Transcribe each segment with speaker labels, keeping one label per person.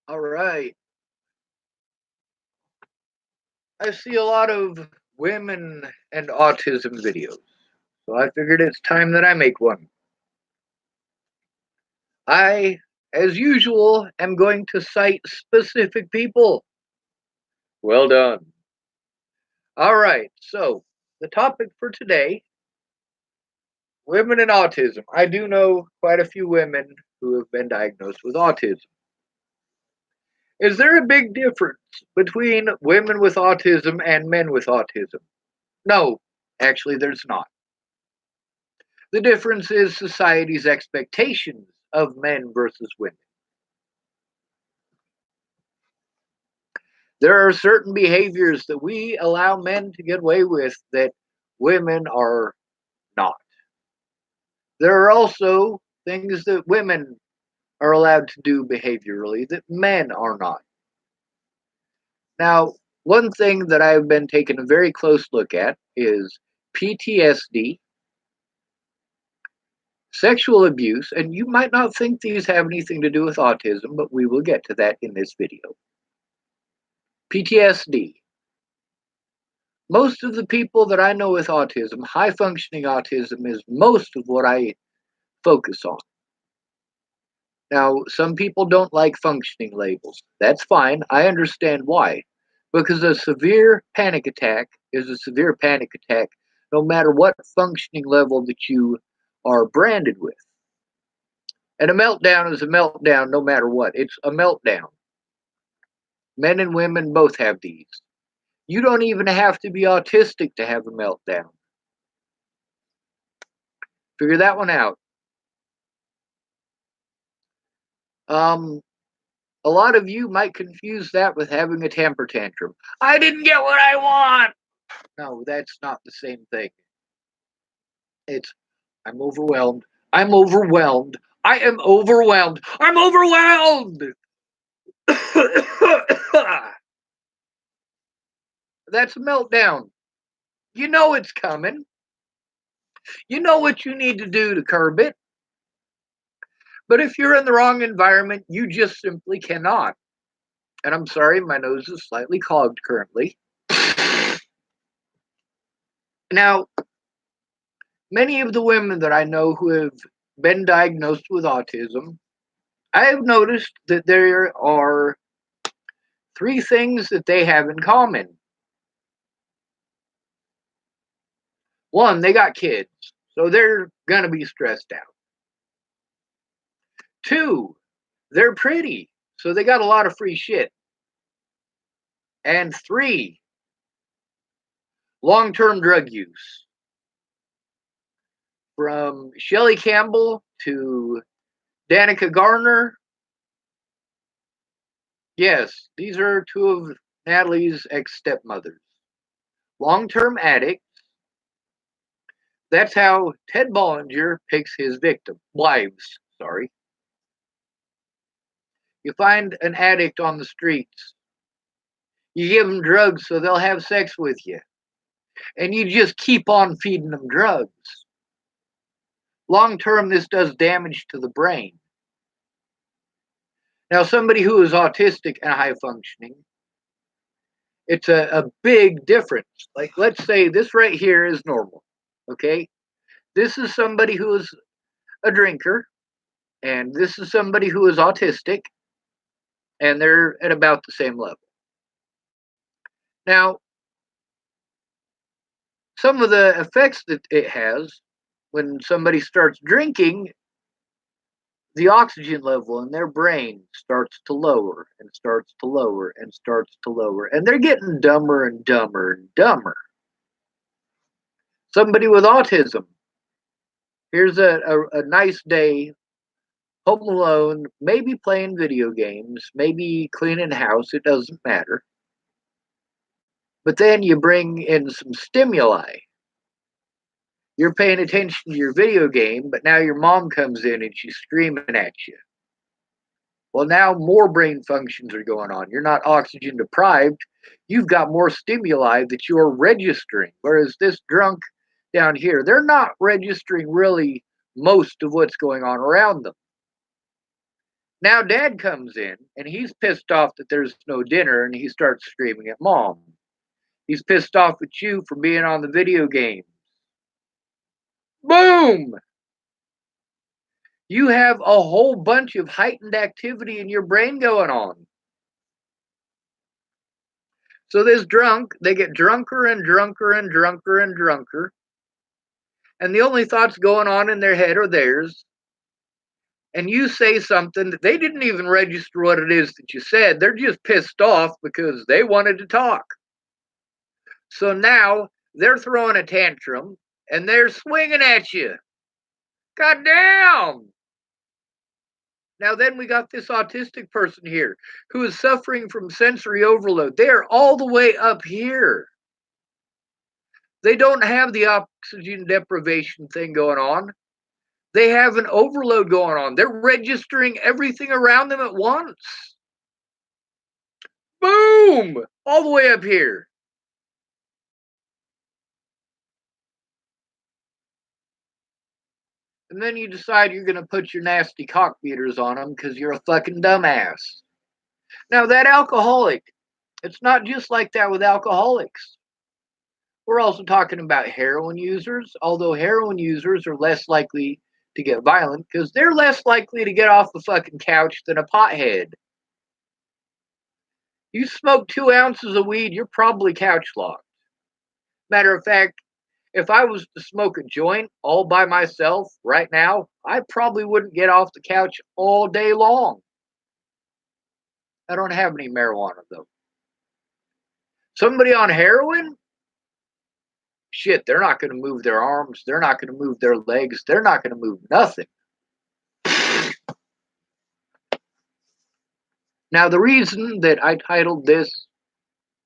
Speaker 1: All right. I see a lot of women and autism videos, so I figured it's time that I make one. I, as usual, am going to cite specific people. Well done. All right, so the topic for today, women and autism. I do know quite a few women who have been diagnosed with autism. Is there a big difference between women with autism and men with autism? No, actually, there's not. The difference is society's expectations of men versus women. There are certain behaviors that we allow men to get away with that women are not. There are also things that women are allowed to do behaviorally that men are not. Now, one thing that I've been taking a very close look at is PTSD, sexual abuse, and you might not think these have anything to do with autism, but we will get to that in this video. PTSD. Most of the people that I know with autism, high functioning autism is most of what I focus on. Now, some people don't like functioning labels. That's fine. I understand why. Because a severe panic attack is a severe panic attack no matter what functioning level that you are branded with. And a meltdown is a meltdown no matter what. It's a meltdown. Men and women both have these. You don't even have to be autistic to have a meltdown. Figure that one out. Um, a lot of you might confuse that with having a temper tantrum. I didn't get what I want. No, that's not the same thing. It's I'm overwhelmed. I'm overwhelmed. I am overwhelmed. I'm overwhelmed. That's a meltdown. You know it's coming. You know what you need to do to curb it. But if you're in the wrong environment, you just simply cannot. And I'm sorry, my nose is slightly clogged currently. Now, many of the women that I know who have been diagnosed with autism, I have noticed that there are three things that they have in common. One, they got kids, so they're going to be stressed out. Two, they're pretty, so they got a lot of free shit. And three, long term drug use. From Shelley Campbell to Danica Garner. Yes, these are two of Natalie's ex stepmothers. Long term addicts. That's how Ted Bollinger picks his wives, sorry. You find an addict on the streets. You give them drugs so they'll have sex with you. And you just keep on feeding them drugs. Long term, this does damage to the brain. Now, somebody who is autistic and high functioning, it's a big difference. Like, let's say this right here is normal, okay? This is somebody who is a drinker, and this is somebody who is autistic, and they're at about the same level. Now, some of the effects that it has when somebody starts drinking, the oxygen level in their brain starts to lower and starts to lower and starts to lower, and they're getting dumber and dumber and dumber. Somebody with autism, here's a nice day, home alone, maybe playing video games, maybe cleaning house, it doesn't matter. But then you bring in some stimuli. You're paying attention to your video game, but now your mom comes in and she's screaming at you. Well, now more brain functions are going on. You're not oxygen deprived. You've got more stimuli that you're registering. Whereas this drunk down here, they're not registering really most of what's going on around them. Now dad comes in and he's pissed off that there's no dinner and he starts screaming at mom. He's pissed off at you for being on the video game. Boom! You have a whole bunch of heightened activity in your brain going on. So this drunk, they get drunker and drunker and drunker and drunker. And the only thoughts going on in their head are theirs. And you say something that they didn't even register what it is that you said. They're just pissed off because they wanted to talk. So now they're throwing a tantrum and they're swinging at you. God damn! Now, then we got this autistic person here who is suffering from sensory overload. They are all the way up here. They don't have the oxygen deprivation thing going on. They have an overload going on. They're registering everything around them at once. Boom! All the way up here. And then you decide you're going to put your nasty cock beaters on them because you're a fucking dumbass. Now, that alcoholic, it's not just like that with alcoholics. We're also talking about heroin users, although heroin users are less likely to get violent because they're less likely to get off the fucking couch than a pothead. You smoke 2 ounces of weed, you're probably couch locked. Matter of fact, if I was to smoke a joint all by myself right now, I probably wouldn't get off the couch all day long. I don't have any marijuana though. Somebody on heroin, shit, they're not going to move their arms. They're not going to move their legs. They're not going to move nothing. Now, the reason that I titled this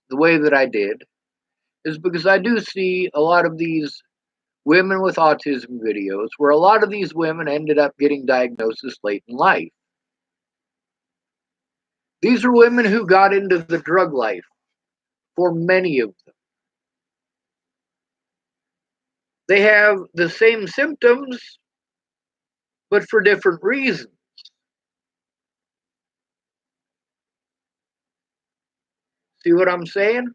Speaker 1: the way that I did is because I do see a lot of these women with autism videos where a lot of these women ended up getting diagnosis late in life. These are women who got into the drug life for many of them. They have the same symptoms, but for different reasons. See what I'm saying?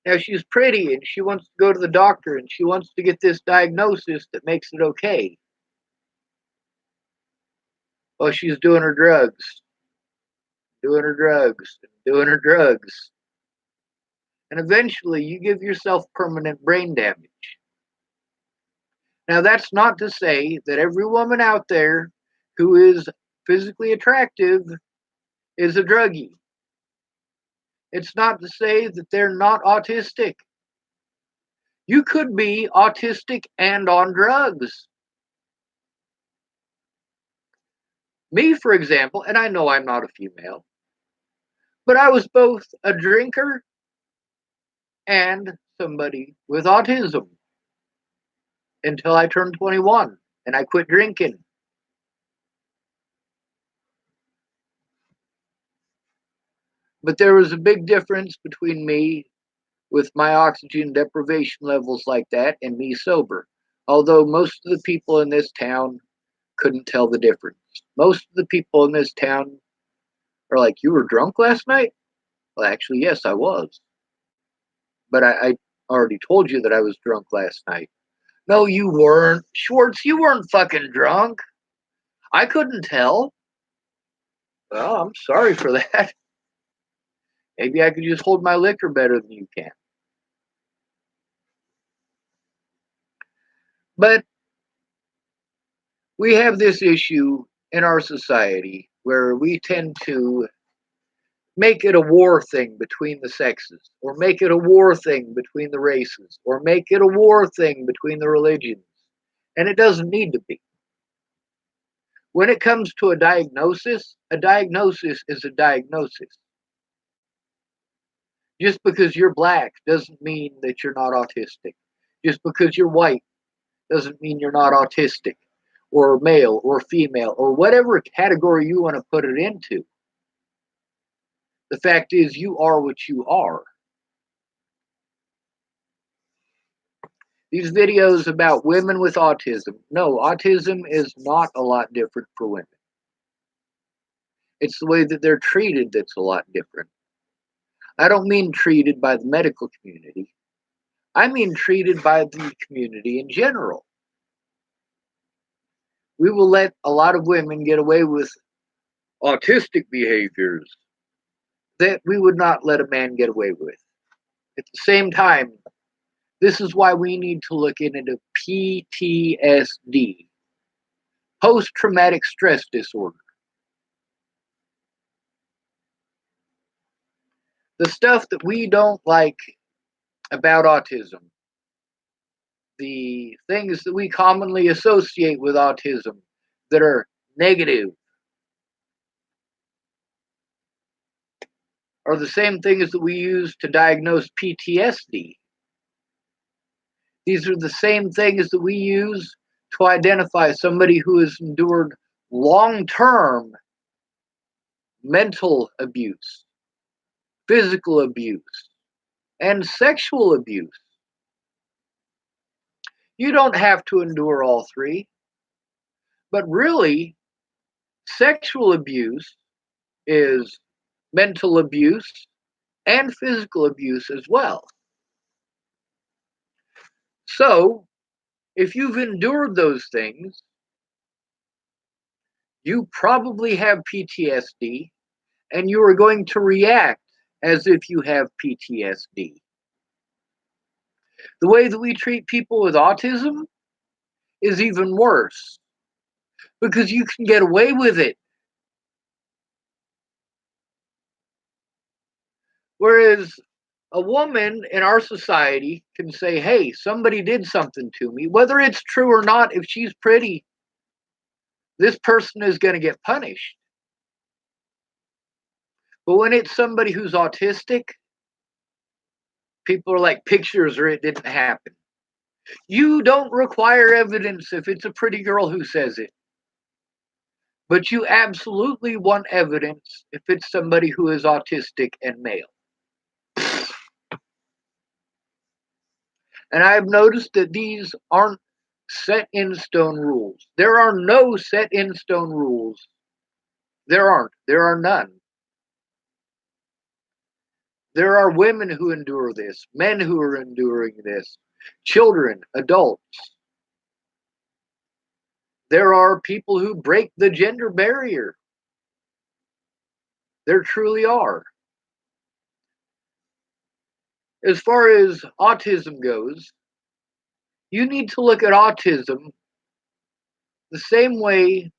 Speaker 1: Now, she's pretty and she wants to go to the doctor and she wants to get this diagnosis that makes it okay. Well, she's doing her drugs, doing her drugs, doing her drugs. And eventually you give yourself permanent brain damage. Now, that's not to say that every woman out there who is physically attractive is a druggie. It's not to say that they're not autistic. You could be autistic and on drugs. Me, for example, and I know I'm not a female, but I was both a drinker and somebody with autism until I turned 21 and I quit drinking. But there was a big difference between me with my oxygen deprivation levels like that and me sober. Although most of the people in this town couldn't tell the difference. Most of the people in this town are like, "You were drunk last night?" Well, actually, yes, I was. But I already told you that I was drunk last night. No, you weren't. Schwartz, you weren't fucking drunk. I couldn't tell. Well, I'm sorry for that. Maybe I could just hold my liquor better than you can. But we have this issue in our society where we tend to make it a war thing between the sexes, or make it a war thing between the races, or make it a war thing between the religions. And it doesn't need to be. When it comes to a diagnosis is a diagnosis. Just because you're black doesn't mean that you're not autistic. Just because you're white doesn't mean you're not autistic, or male, or female, or whatever category you want to put it into. The fact is, you are what you are. These videos about women with autism, no, autism is not a lot different for women. It's the way that they're treated that's a lot different. I don't mean treated by the medical community. I mean treated by the community in general. We will let a lot of women get away with autistic behaviors that we would not let a man get away with. At the same time, this is why we need to look into PTSD, post traumatic stress disorder. The stuff that we don't like about autism, the things that we commonly associate with autism that are negative, are the same things that we use to diagnose PTSD. These are the same things that we use to identify somebody who has endured long term mental abuse, physical abuse, and sexual abuse. You don't have to endure all three, but really, sexual abuse is mental abuse and physical abuse as well. So, if you've endured those things, you probably have PTSD and you are going to react as if you have PTSD. The way that we treat people with autism is even worse because you can get away with it. Whereas a woman in our society can say, hey, somebody did something to me. Whether it's true or not, if she's pretty, this person is going to get punished. But when it's somebody who's autistic, people are like, pictures or it didn't happen. You don't require evidence if it's a pretty girl who says it. But you absolutely want evidence if it's somebody who is autistic and male. And I've noticed that these aren't set in stone rules. There are no set in stone rules. There aren't. There are none. There are women who endure this, men who are enduring this, children, adults. There are people who break the gender barrier. There truly are. As far as autism goes, you need to look at autism the same way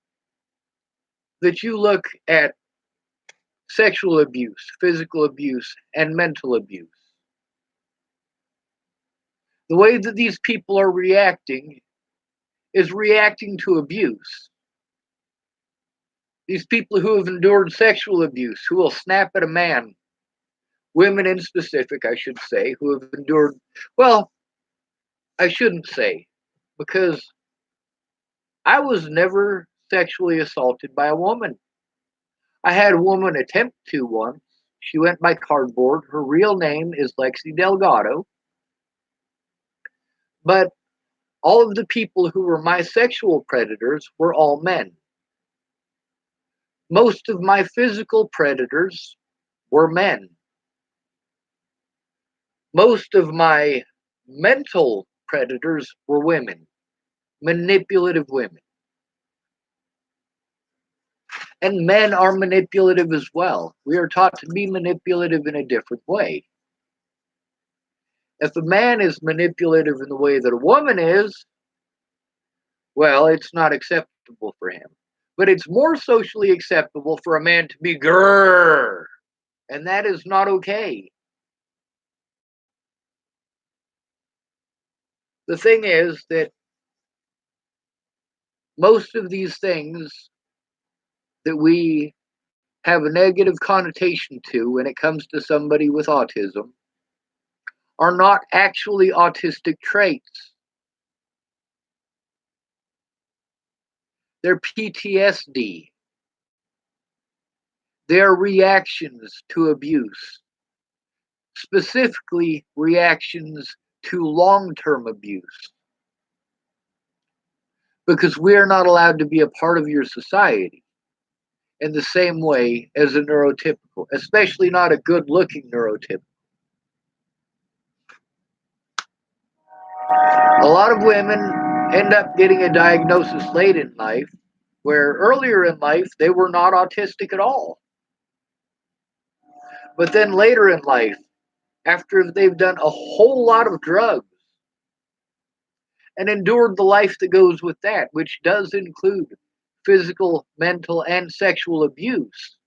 Speaker 1: that you look at sexual abuse, physical abuse, and mental abuse. The way that these people are reacting is reacting to abuse. These people who have endured sexual abuse, who will snap at a man, women in specific, I should say, who have endured, well, I shouldn't say, because I was never sexually assaulted by a woman. I had a woman attempt to once. She went by cardboard. Her real name is Lexi Delgado. But all of the people who were my sexual predators were all men. Most of my physical predators were men. Most of my mental predators were women, manipulative women. And men are manipulative as well. We are taught to be manipulative in a different way. If a man is manipulative in the way that a woman is, well, it's not acceptable for him. But it's more socially acceptable for a man to be grrr, and that is not okay. The thing is that most of these things that we have a negative connotation to when it comes to somebody with autism are not actually autistic traits. They're PTSD. They're reactions to abuse, specifically reactions to long term abuse, because we're not allowed to be a part of your society. in the same way as a neurotypical, especially not a good looking neurotypical. A lot of women end up getting a diagnosis late in life, where earlier in life they were not autistic at all. But then later in life, after they've done a whole lot of drugs and endured the life that goes with that, which does include physical, mental, and sexual abuse,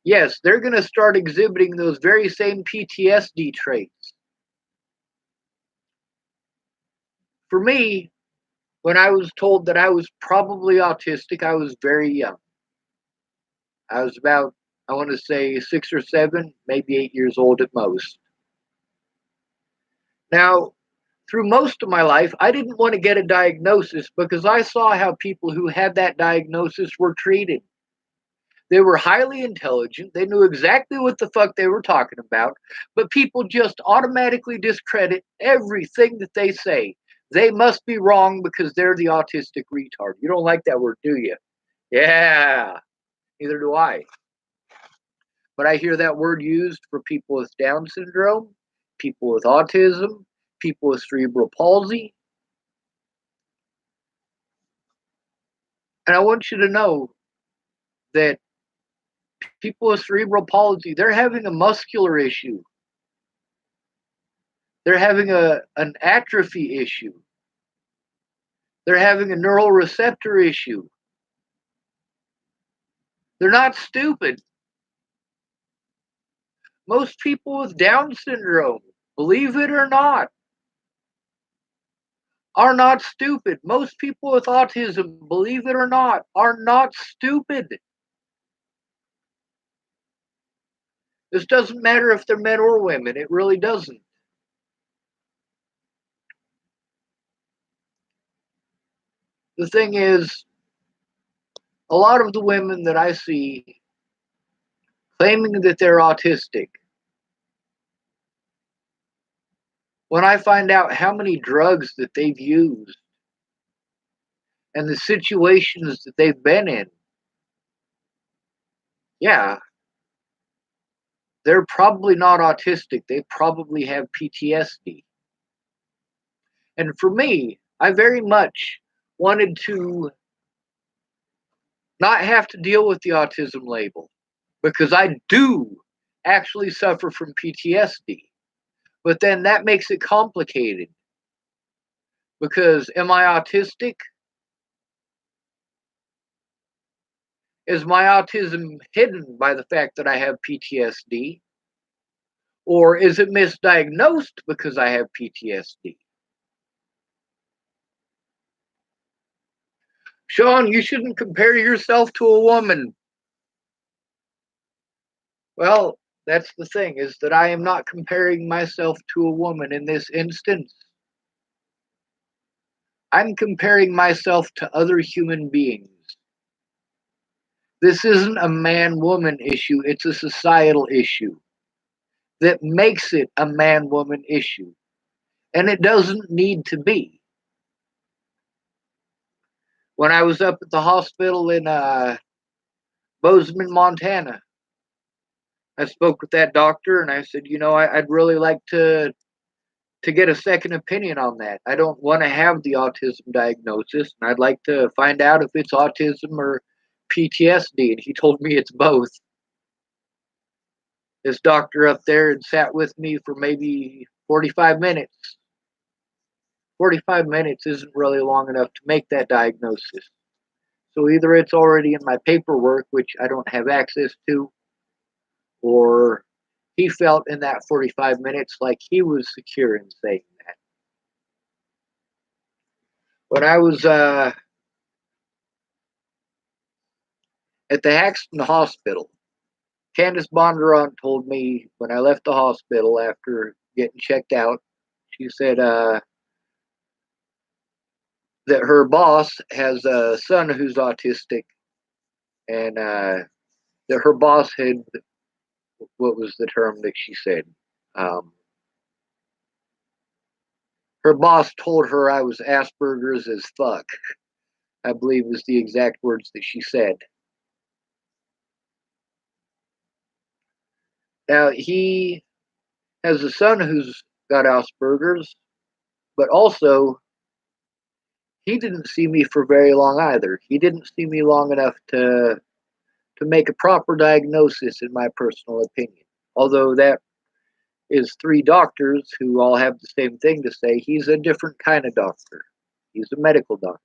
Speaker 1: yes, they're going to start exhibiting those very same PTSD traits. For me, when I was told that I was probably autistic, I was very young. I was about, I want to say, 6 or 7, maybe 8 years old at most. Now, through most of my life, I didn't want to get a diagnosis because I saw how people who had that diagnosis were treated. They were highly intelligent, they knew exactly what the fuck they were talking about, but people just automatically discredit everything that they say. They must be wrong because they're the autistic retard. You don't like that word, do you? Yeah, neither do I. But I hear that word used for people with Down syndrome, people with autism, people with cerebral palsy. And I want you to know that people with cerebral palsy, they're having a muscular issue. They're having an atrophy issue. They're having a neural receptor issue. They're not stupid. Most people with Down syndrome, believe it or not, are not stupid. Most people with autism, believe it or not, are not stupid. This doesn't matter if they're men or women. It really doesn't. The thing is, a lot of the women that I see claiming that they're autistic, when I find out how many drugs that they've used and the situations that they've been in, yeah, they're probably not autistic. They probably have PTSD. And for me, I very much wanted to not have to deal with the autism label because I do actually suffer from PTSD. But then that makes it complicated because am I autistic? Is my autism hidden by the fact that I have PTSD? Or is it misdiagnosed because I have PTSD? Sean, you shouldn't compare yourself to a woman. Well, that's the thing, is that I am not comparing myself to a woman in this instance. I'm comparing myself to other human beings. This isn't a man woman issue, it's a societal issue that makes it a man woman issue. And it doesn't need to be. When I was up at the hospital in Bozeman, Montana, I spoke with that doctor and I said, I'd really like to get a second opinion on that. I don't want to have the autism diagnosis, and I'd like to find out if it's autism or PTSD. And he told me it's both. This doctor up there had sat with me for maybe 45 minutes. 45 minutes isn't really long enough to make that diagnosis. So either it's already in my paperwork, which I don't have access to, or he felt in that 45 minutes like he was secure in saying that. When I was at the Haxton Hospital, Candace Bondurant told me when I left the hospital after getting checked out, she said that her boss has a son who's autistic, and that her boss had, what was the term that she said? Um, Her boss told her I was Asperger's as fuck. I believe was the exact words that she said. Now, he has a son who's got Asperger's, but also he didn't see me for very long either. He didn't see me long enough to make a proper diagnosis, in my personal opinion. Although that is three doctors who all have the same thing to say. He's a different kind of doctor. He's a medical doctor.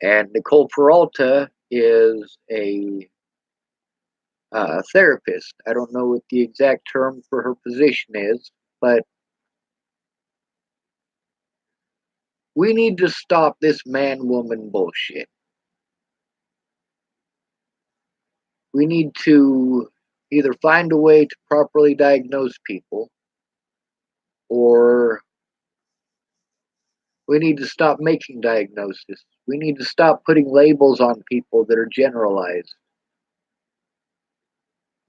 Speaker 1: And Nicole Peralta is a therapist. I don't know what the exact term for her position is, but we need to stop this man woman bullshit. We need to either find a way to properly diagnose people, or we need to stop making diagnoses. We need to stop putting labels on people that are generalized.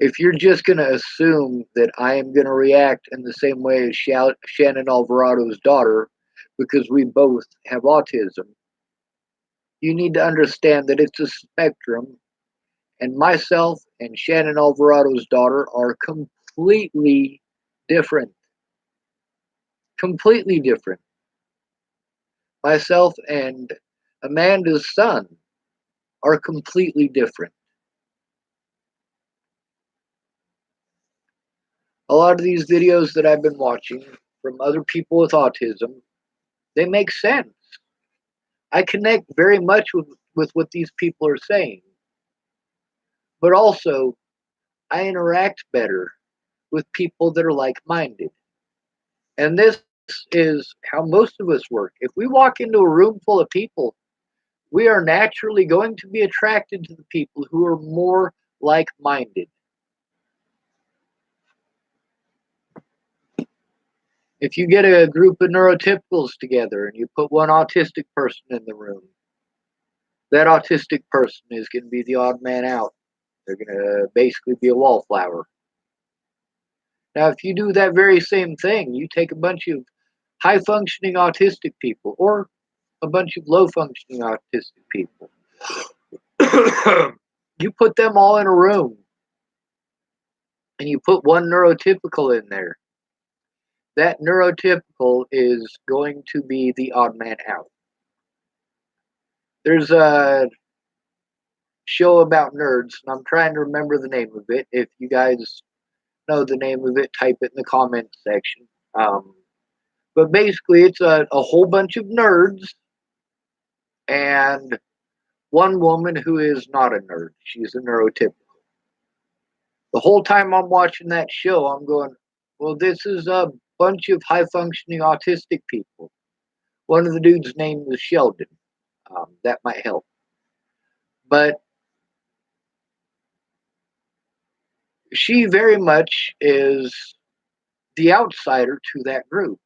Speaker 1: If you're just going to assume that I am going to react in the same way as Shannon Alvarado's daughter because we both have autism, you need to understand that it's a spectrum, and myself and Shannon Alvarado's daughter are completely different. Completely different. Myself and Amanda's son are completely different. A lot of these videos that I've been watching from other people with autism, they make sense. I connect very much with what these people are saying. But also, I interact better with people that are like minded. And this is how most of us work. If we walk into a room full of people, we are naturally going to be attracted to the people who are more like minded. If you get a group of neurotypicals together and you put one autistic person in the room, that autistic person is going to be the odd man out. They're going to basically be a wallflower. Now, if you do that very same thing, you take a bunch of high functioning autistic people or a bunch of low functioning autistic people, you put them all in a room and you put one neurotypical in there. That neurotypical is going to be the odd man out. There's a show about nerds, and I'm trying to remember the name of it. If you guys know the name of it, type it in the comments section. But basically, it's a whole bunch of nerds and one woman who is not a nerd. She's a neurotypical. The whole time I'm watching that show, I'm going, well, this is a bunch of high functioning autistic people. One of the dudes' name is Sheldon. That might help. But she very much is the outsider to that group.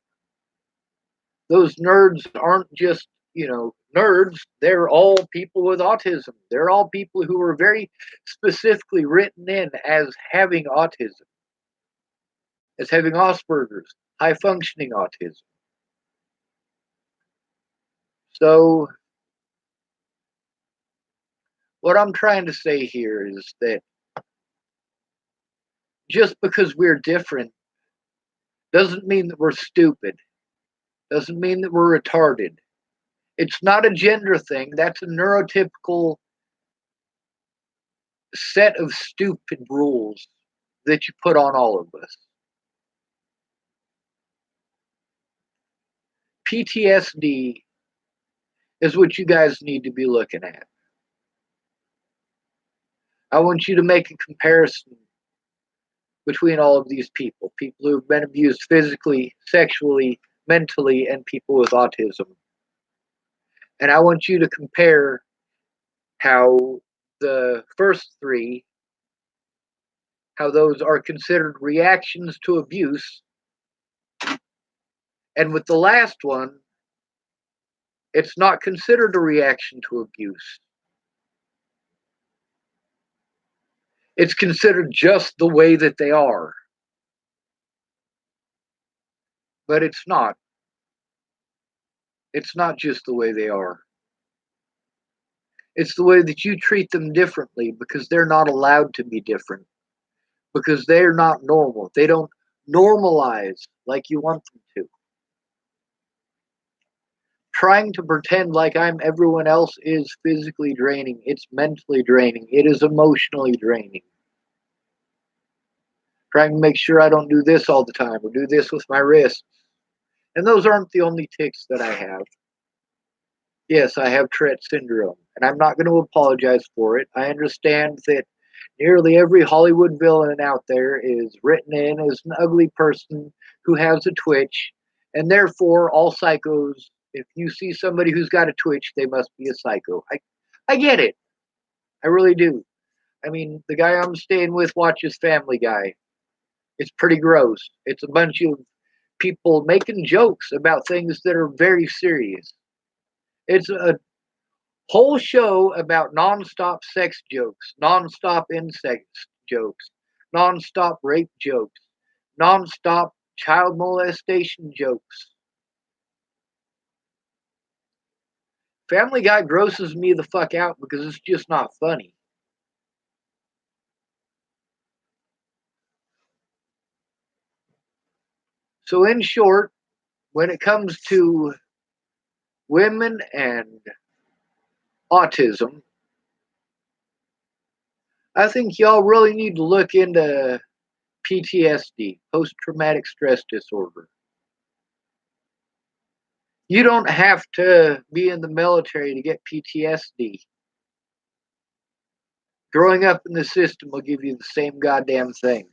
Speaker 1: Those nerds aren't just, nerds. They're all people with autism. They're all people who are very specifically written in as having autism, as having Asperger's, high functioning autism. So, what I'm trying to say here is that just because we're different doesn't mean that we're stupid, doesn't mean that we're retarded. It's not a gender thing, that's a neurotypical set of stupid rules that you put on all of us. PTSD is what you guys need to be looking at. I want you to make a comparison between all of these people who have been abused physically, sexually, mentally, and people with autism. And I want you to compare how the first three, how those are considered reactions to abuse. And with the last one, it's not considered a reaction to abuse. It's considered just the way that they are. But it's not. It's not just the way they are. It's the way that you treat them differently because they're not allowed to be different, because they're not normal. They don't normalize like you want them to. Trying to pretend like I'm everyone else is physically draining. It's mentally draining. It is emotionally draining. Trying to make sure I don't do this all the time or do this with my wrists. And those aren't the only tics that I have. Yes, I have Tourette syndrome, and I'm not going to apologize for it. I understand that nearly every Hollywood villain out there is written in as an ugly person who has a twitch, and therefore all psychos, if you see somebody who's got a twitch, they must be a psycho. I get it. I really do. I mean, the guy I'm staying with watches Family Guy. It's pretty gross. It's a bunch of people making jokes about things that are very serious. It's a whole show about nonstop sex jokes, nonstop insect jokes, nonstop rape jokes, nonstop child molestation jokes. Family Guy grosses me the fuck out because it's just not funny. So, in short, when it comes to women and autism, I think y'all really need to look into PTSD, post traumatic stress disorder. You don't have to be in the military to get PTSD. Growing up in the system will give you the same goddamn thing.